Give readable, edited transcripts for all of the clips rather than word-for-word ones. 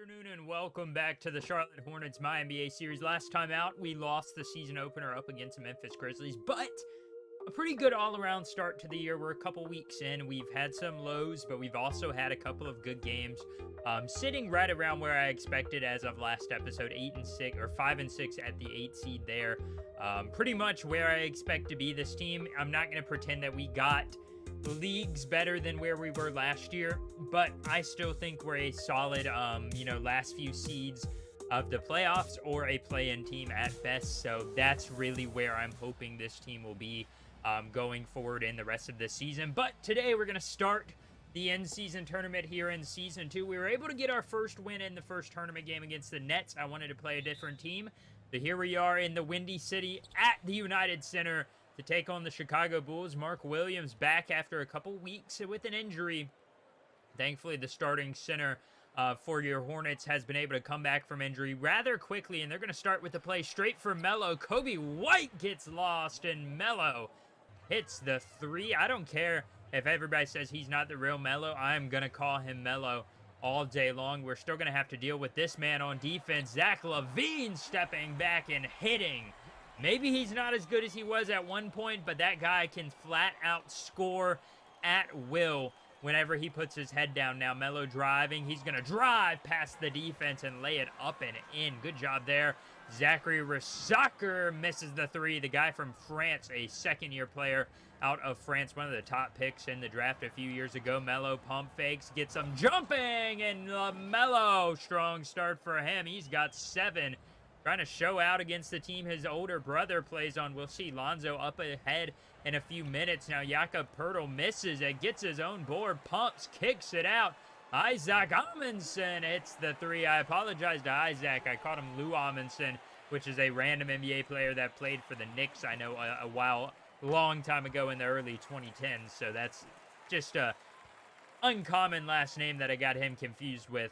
Afternoon and welcome back to the Charlotte Hornets MyNBA series. Last time out, we lost the season opener up against the Memphis Grizzlies, but a pretty good all-around start to the year. We're a couple weeks in. We've had some lows, but we've also had a couple of good games. Sitting right around where I expected as of last episode, 8-6 or 5-6 at the 8 seed there. Pretty much where I expect to be this team. I'm not going to pretend that we got leagues better than where we were last year, but I still think we're a solid, last few seeds of the playoffs or a play-in team at best. So that's really where I'm hoping this team will be going forward in the rest of the season. But today we're going to start the in-season tournament here in Season 2. We were able to get our first win in the first tournament game against the Nets. I wanted to play a different team. But here we are in the Windy City at the United Center to take on the Chicago Bulls. Mark Williams back after a couple weeks with an injury. Thankfully, the starting center for your Hornets has been able to come back from injury rather quickly, and they're going to start with the play straight for Melo. Kobe White gets lost, and Melo hits the three. I don't care if everybody says he's not the real Melo. I'm going to call him Melo all day long. We're still going to have to deal with this man on defense. Zach LaVine stepping back and hitting. Maybe he's not as good as he was at one point, but that guy can flat out score at will whenever he puts his head down. Now Melo driving. He's going to drive past the defense and lay it up and in. Good job there. Zachary Rissaker misses the three. The guy from France, a second-year player out of France, one of the top picks in the draft a few years ago. Melo pump fakes, gets him jumping, and Melo, strong start for him. He's got 7. Trying to show out against the team his older brother plays on. We'll see Lonzo up ahead in a few minutes. Now Jakob Poeltl misses it, gets his own board, pumps, kicks it out. Isaac Amundsen hits the three. I apologize to Isaac. I called him Lou Amundsen, which is a random NBA player that played for the Knicks, I know, long time ago in the early 2010s. So that's just a uncommon last name that I got him confused with.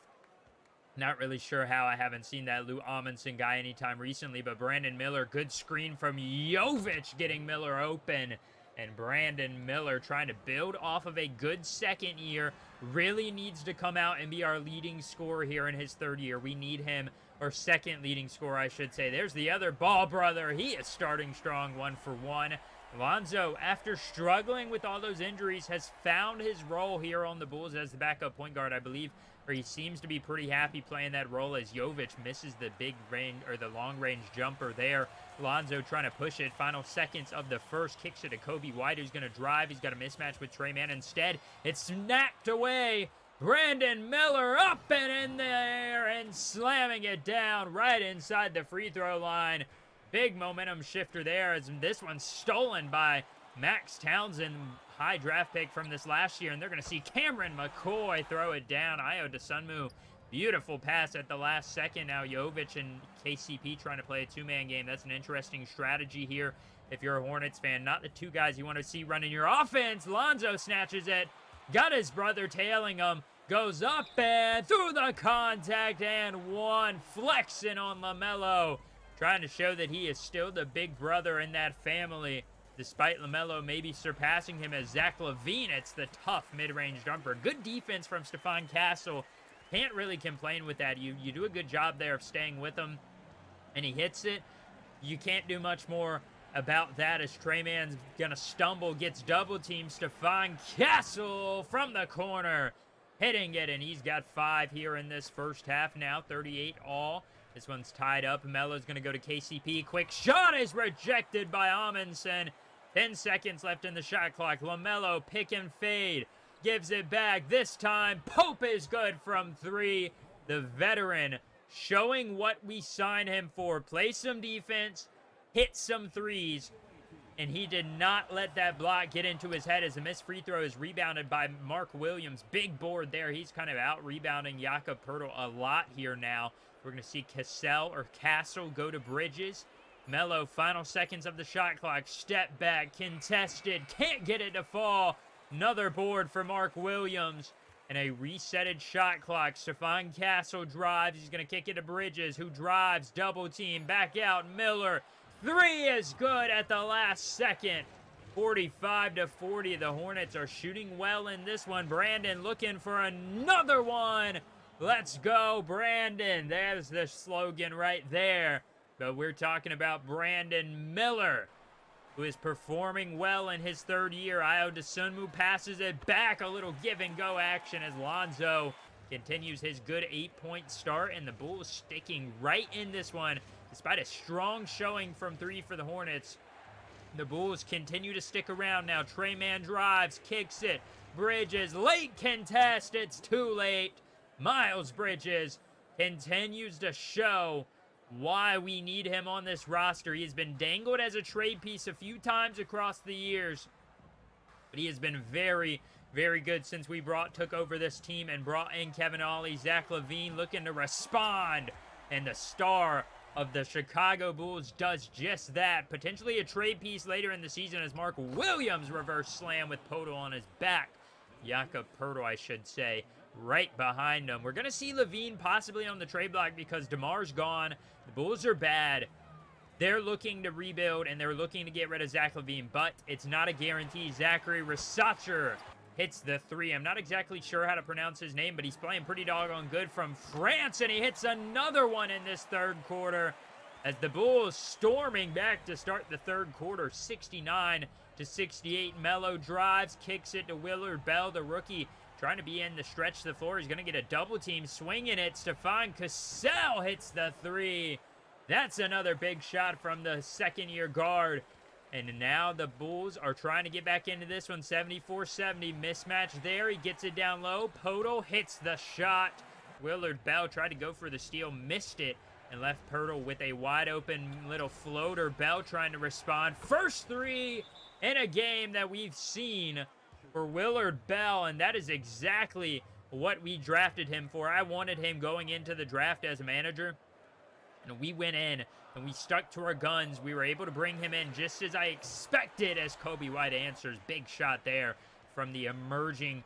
Not really sure how. I haven't seen that Lou Amundsen guy anytime recently, but Brandon Miller, good screen from Jovic getting Miller open. And Brandon Miller trying to build off of a good second year. Really needs to come out and be our leading scorer here in his third year. We need him, or second leading scorer, I should say. There's the other Ball brother. He is starting strong, 1 for 1. Lonzo, after struggling with all those injuries, has found his role here on the Bulls as the backup point guard, I believe, or he seems to be pretty happy playing that role as Jovic misses the big range or the long range jumper there. Lonzo trying to push it. Final seconds of the first, kicks it to Kobe White, who's going to drive. He's got a mismatch with Trey Mann. Instead, it's snapped away. Brandon Miller up and in there and slamming it down right inside the free throw line. Big momentum shifter there, as this one's stolen by Max Townsend, high draft pick from this last year, and they're going to see Cameron McCoy throw it down. Ayo Dosunmu, beautiful pass at the last second. Now Jovic and KCP trying to play a two-man game. That's an interesting strategy here if you're a Hornets fan. Not the two guys you want to see running your offense. Lonzo snatches it, got his brother tailing him, goes up and through the contact, and one, flexing on LaMelo. Trying to show that he is still the big brother in that family, despite LaMelo maybe surpassing him as Zach LaVine. It's the tough mid-range jumper. Good defense from Stephon Castle. Can't really complain with that. You do a good job there of staying with him, and he hits it. You can't do much more about that as Trey Mann's going to stumble, gets double-teamed. Stephon Castle from the corner, hitting it, and he's got 5 here in this first half now, 38 all. This one's tied up. Melo's going to go to KCP. Quick shot is rejected by Amundsen. 10 seconds left in the shot clock. LaMelo pick and fade. Gives it back. This time, Pope is good from 3. The veteran showing what we signed him for. Play some defense, hit some threes, and he did not let that block get into his head as a missed free throw is rebounded by Mark Williams. Big board there. He's kind of out-rebounding Jakob Poeltl a lot here now. We're going to see Castle go to Bridges. Melo, final seconds of the shot clock. Step back, contested. Can't get it to fall. Another board for Mark Williams. And a resetted shot clock. Stephon Castle drives. He's going to kick it to Bridges, who drives. Double team. Back out. Miller. 3 is good at the last second. 45-40. The Hornets are shooting well in this one. Brandon looking for another one. Let's go, Brandon. There's the slogan right there. But we're talking about Brandon Miller, who is performing well in his third year. Ayo Dosunmu passes it back. A little give-and-go action as Lonzo continues his good 8-point start. And the Bulls sticking right in this one. Despite a strong showing from three for the Hornets, the Bulls continue to stick around now. Trey Mann drives, kicks it. Bridges, late contest. It's too late. Miles Bridges continues to show why we need him on this roster. He has been dangled as a trade piece a few times across the years, but he has been very, very good since we took over this team and brought in Kevin Ollie. Zach LaVine looking to respond, and the star of the Chicago Bulls does just that. Potentially a trade piece later in the season as Mark Williams reverse slam with Poeltl on his back. Jakob Poeltl, I should say, right behind him. We're going to see LaVine possibly on the trade block because DeMar's gone. The Bulls are bad. They're looking to rebuild, and they're looking to get rid of Zach LaVine, but it's not a guarantee. Zachary Rasacher hits the three. I'm not exactly sure how to pronounce his name, but he's playing pretty doggone good from France, and he hits another one in this third quarter as the Bulls storming back to start the third quarter, 69-68. Melo drives, kicks it to Willard Bell, the rookie, trying to be in the stretch the floor. He's going to get a double team, swinging it. Stephon Cassell hits the three. That's another big shot from the second-year guard. And now the Bulls are trying to get back into this one. 74-70, mismatch there. He gets it down low. Poeltl hits the shot. Willard Bell tried to go for the steal, missed it, and left Poeltl with a wide-open little floater. Bell trying to respond. First three in a game that we've seen for Willard Bell, and that is exactly what we drafted him for. I wanted him going into the draft as a manager, and we went in and we stuck to our guns. We were able to bring him in just as I expected as Kobe White answers. Big shot there from the emerging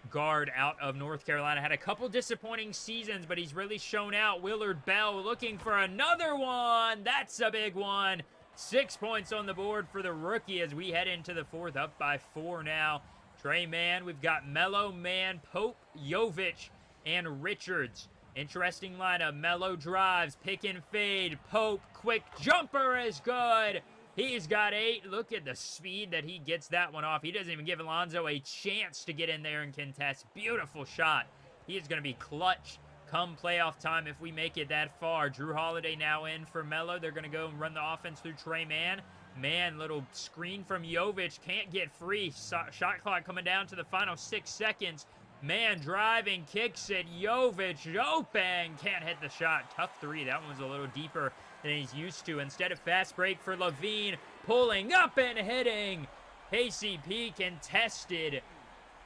guard out of North Carolina. Had a couple disappointing seasons, but he's really shown out. Willard Bell looking for another one. That's a big one. 6 points on the board for the rookie as we head into the fourth, up by 4 now. Trey Mann, we've got Melo, Mann, Pope, Jovic, and Richards. Interesting lineup. Melo drives, pick and fade. Pope, quick jumper is good. He's got 8. Look at the speed that he gets that one off. He doesn't even give Alonzo a chance to get in there and contest. Beautiful shot. He is going to be clutch come playoff time if we make it that far. Drew Holiday now in for Melo. They're going to go and run the offense through Trey Mann. Man, little screen from Jovic. Can't get free. Shot clock coming down to the final 6 seconds. Man driving, kicks it. Jovic open. Can't hit the shot. Tough three. That one was a little deeper than he's used to. Instead of fast break for LaVine. Pulling up and hitting. KCP contested.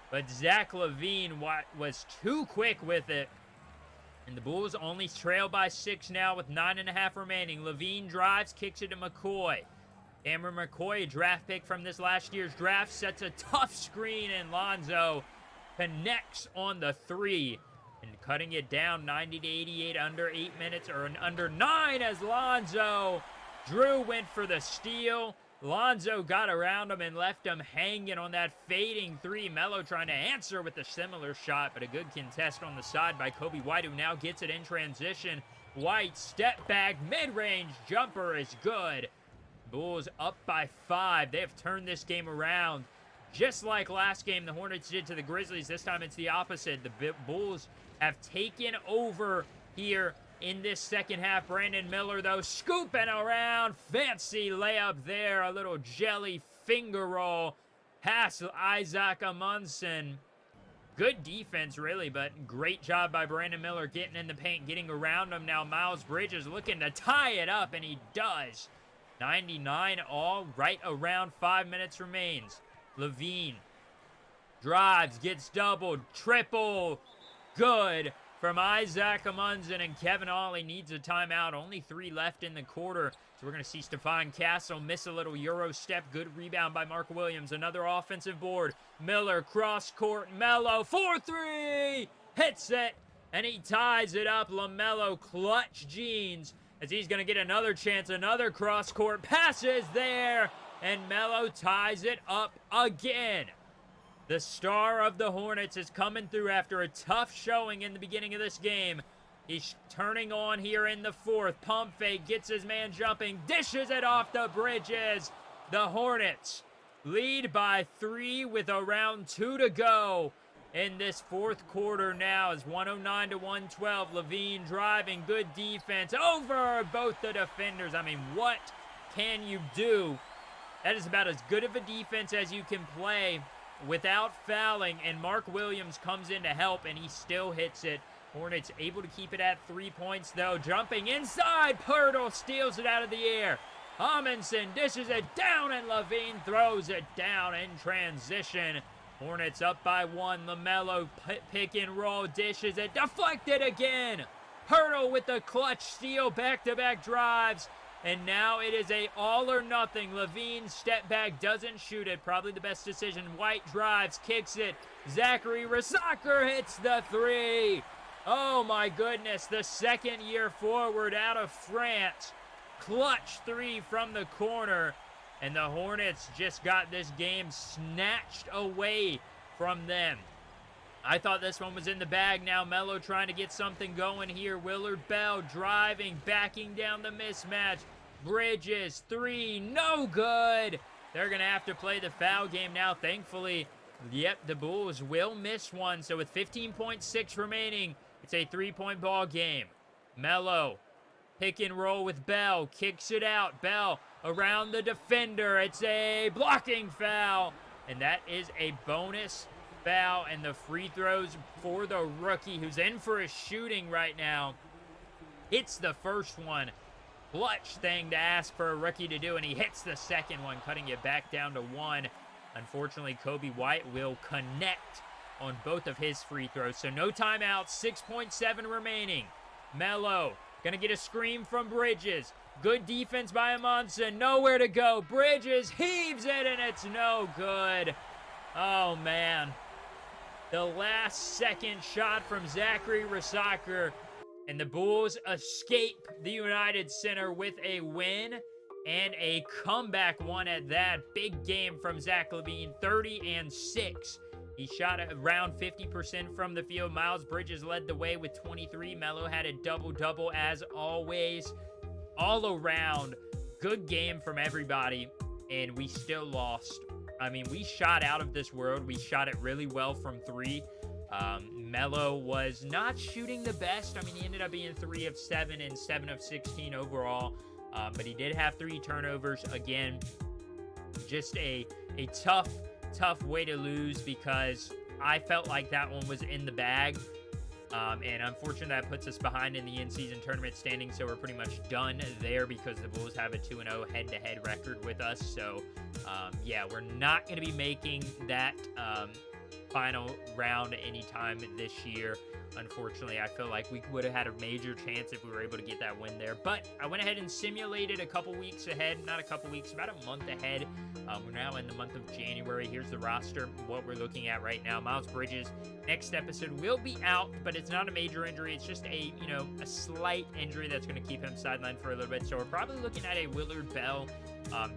But Zach LaVine was too quick with it. And the Bulls only trail by 6 now with 9.5 remaining. LaVine drives, kicks it to McCoy. Cameron McCoy, a draft pick from this last year's draft, sets a tough screen, and Lonzo connects on the 3. And cutting it down 90-88, under 8 minutes, or under 9 as Lonzo. Drew went for the steal. Lonzo got around him and left him hanging on that fading 3. Melo trying to answer with a similar shot, but a good contest on the side by Kobe White, who now gets it in transition. White, step back, mid-range jumper is good. Bulls up by 5. They have turned this game around. Just like last game, the Hornets did to the Grizzlies. This time it's the opposite. The Bulls have taken over here in this second half. Brandon Miller, though, scooping around. Fancy layup there. A little jelly finger roll past Isaac Amundsen. Good defense, really, but great job by Brandon Miller getting in the paint, getting around him. Now Miles Bridges looking to tie it up, and he does. 99 all, right around 5 minutes remains. LaVine drives, gets doubled, triple, good from Isaac Amundsen, and Kevin Ollie needs a timeout. Only 3 left in the quarter, so we're going to see Stephon Castle miss a little Euro step. Good rebound by Mark Williams. Another offensive board. Miller, cross court, Melo, 4-3, hits it, and he ties it up. LaMelo clutch jeans as he's going to get another chance. Another cross court passes there, and Melo ties it up again. The star of the Hornets is coming through after a tough showing in the beginning of this game. He's turning on here in the fourth. Pump fake, gets his man jumping, dishes it off the Bridges. The Hornets lead by 3 with around 2 to go in this fourth quarter now. It's 109 to 112. Levine driving, good defense over both the defenders. I mean, what can you do? That is about as good of a defense as you can play without fouling, and Mark Williams comes in to help, and he still hits it. Hornets able to keep it at 3 points, though. Jumping inside, Pirtle steals it out of the air. Amundsen dishes it down, and Levine throws it down in transition. Hornets up by 1. LaMelo pick and roll, dishes it, deflected again. Pirtle with the clutch steal, back-to-back drives. And now it is a all or nothing. Levine step back, doesn't shoot it. Probably the best decision. White drives, kicks it. Zachary Rasaker hits the 3. Oh my goodness, the second-year forward out of France. Clutch 3 from the corner. And the Hornets just got this game snatched away from them. I thought this one was in the bag. Now Melo trying to get something going here. Willard Bell driving, backing down the mismatch. Bridges, 3, no good. They're going to have to play the foul game now, thankfully. Yep, the Bulls will miss one. So with 15.6 remaining, it's a 3-point ball game. Melo, pick and roll with Bell, kicks it out. Bell around the defender. It's a blocking foul. And that is a bonus foul, and the free throws for the rookie, who's in for a shooting right now. Hits the first one. Clutch thing to ask for a rookie to do, and he hits the second one, cutting it back down to 1. Unfortunately, Kobe White will connect on both of his free throws, so no timeouts. 6.7 remaining. Melo gonna get a screen from Bridges. Good defense by Amundsen. Nowhere to go. Bridges heaves it, and it's no good. Oh, man. The last second shot from Zachary Rasaker, and the Bulls escape the United Center with a win and a comeback one at that. Big game from Zach LaVine, 30-6. He shot around 50% from the field. Miles Bridges led the way with 23. Melo had a double-double as always. All around, good game from everybody, and we still lost. I mean, we shot out of this world. We shot it really well from 3. Melo was not shooting the best. I mean, he ended up being 3 of 7 and 7 of 16 overall. But he did have 3 turnovers. Again, just a tough way to lose, because I felt like that one was in the bag. And unfortunately, that puts us behind in the in-season tournament standings, so we're pretty much done there because the Bulls have a 2-0 head-to-head record with us. So, yeah, we're not going to be making that final round anytime this year. Unfortunately, I feel like we would have had a major chance if we were able to get that win there. But I went ahead and simulated a couple weeks ahead. Not a couple weeks, about a month ahead. We're now in the month of January. Here's the roster, what we're looking at right now. Miles Bridges, next episode, will be out, but it's not a major injury. It's just a slight injury that's going to keep him sidelined for a little bit. So we're probably looking at a Willard Bell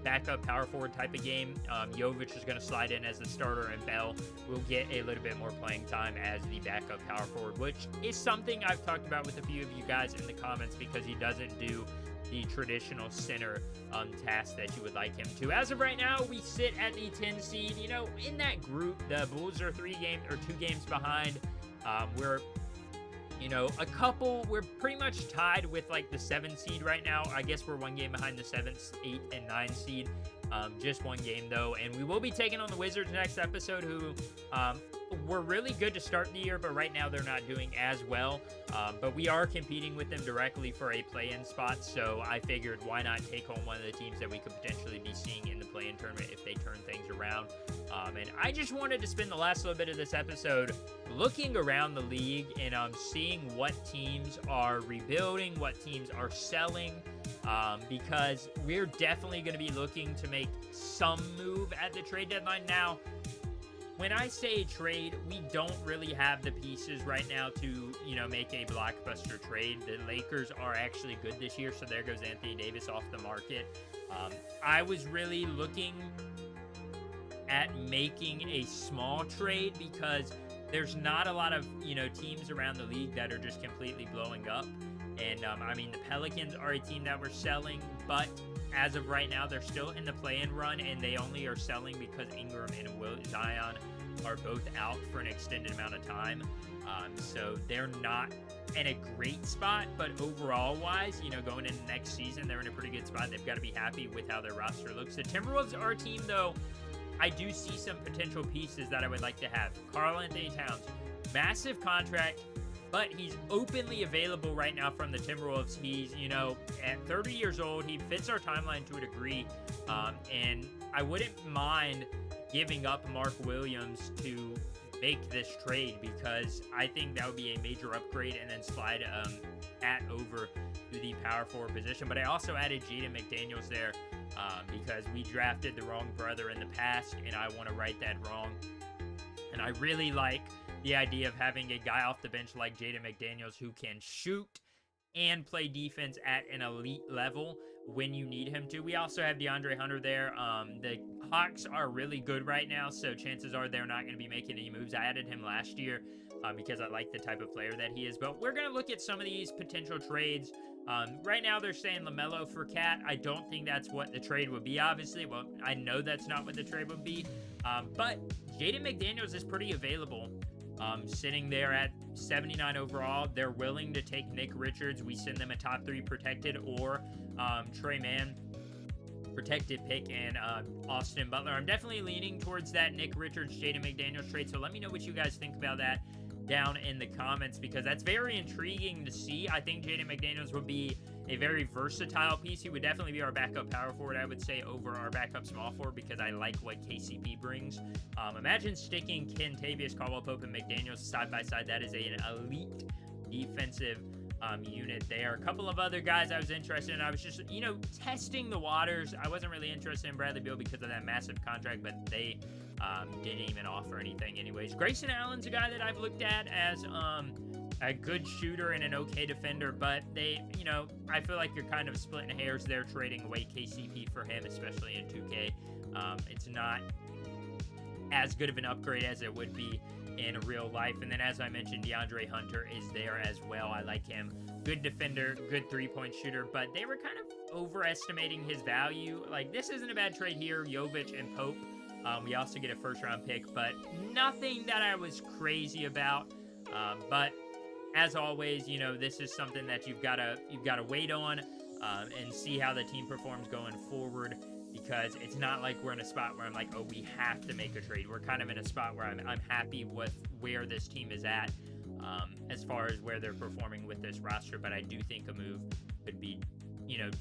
backup power forward type of game. Jovic is going to slide in as the starter, and Bell will get a little bit more playing time as the backup power forward, which is something I've talked about with a few of you guys in the comments, because he doesn't do the traditional center task that you would like him to. As of right now, we sit at the 10 seed. In that group, the Bulls are 2 games behind. We're we're pretty much tied with like the 7 seed right now. I guess we're 1 game behind the 7th, 8, and 9 seed. Just 1 game though, and we will be taking on the Wizards next episode, who were really good to start the year, but right now they're not doing as well. But we are competing with them directly for a play-in spot, so I figured why not take on one of the teams that we could potentially be seeing in the play-in tournament if they turn things around. And I just wanted to spend the last little bit of this episode looking around the league and seeing what teams are rebuilding, what teams are selling, because we're definitely going to be looking to make some move at the trade deadline. Now, when I say trade, we don't really have the pieces right now to, make a blockbuster trade. The Lakers are actually good this year, so there goes Anthony Davis off the market. I was really looking at making a small trade because there's not a lot of, teams around the league that are just completely blowing up. And, I mean, the Pelicans are a team that we're selling, but as of right now, they're still in the play-in run, and they only are selling because Ingram and Zion are both out for an extended amount of time. So they're not in a great spot, but overall-wise, going into next season, they're in a pretty good spot. They've got to be happy with how their roster looks. The Timberwolves are a team, though, I do see some potential pieces that I would like to have. Karl-Anthony Towns, massive contract, but he's openly available right now from the Timberwolves. He's, at 30 years old. He fits our timeline to a degree, and I wouldn't mind giving up Mark Williams to make this trade because I think that would be a major upgrade and then slide over to the power forward position. But I also added Jaden McDaniels there because we drafted the wrong brother in the past, and I want to right that wrong. And I really like the idea of having a guy off the bench like Jaden McDaniels who can shoot and play defense at an elite level when you need him to. We also have DeAndre Hunter there. The Hawks are really good right now, so chances are they're not going to be making any moves. I added him last year because I like the type of player that he is. But we're going to look at some of these potential trades. Right now, they're saying LaMelo for Cat. I don't think that's what the trade would be, obviously. Well, I know that's not what the trade would be. But Jaden McDaniels is pretty available. Sitting there at 79 overall. They're willing to take Nick Richards. We send them a top 3 protected or Trey Mann protected pick and Austin Butler. I'm definitely leaning towards that Nick Richards, Jaden McDaniels trade. So let me know what you guys think about that down in the comments because that's very intriguing to see. I think Jaden McDaniels would be a very versatile piece. He would definitely be our backup power forward, I would say, over our backup small forward because I like what KCP brings. Imagine sticking Kentavious Caldwell-Pope and McDaniels side by side. That is an elite defensive unit there. A couple of other guys I was interested in. I was just, testing the waters. I wasn't really interested in Bradley Beal because of that massive contract, but they didn't even offer anything anyways. Grayson Allen's a guy that I've looked at as a good shooter and an okay defender, but they, I feel like you're kind of splitting hairs there trading away KCP for him, especially in 2K. It's not as good of an upgrade as it would be in real life. And then, as I mentioned, DeAndre Hunter is there as well. I like him. Good defender, good three-point shooter, but they were kind of overestimating his value. Like, this isn't a bad trade here, Jovic and Pope. We also get a first-round pick, but nothing that I was crazy about. But as always, this is something that you've got to wait on and see how the team performs going forward, because it's not like we're in a spot where I'm like, oh, we have to make a trade. We're kind of in a spot where I'm happy with where this team is at as far as where they're performing with this roster, but I do think a move could be,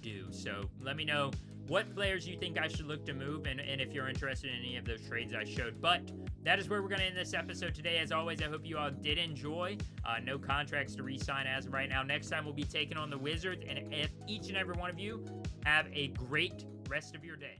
due. So let me know what players you think I should look to move, and if you're interested in any of those trades I showed. But that is where we're going to end this episode today. As always, I hope you all did enjoy. No contracts to re-sign as of right now. Next time we'll be taking on the Wizards, and if each and every one of you have a great rest of your day.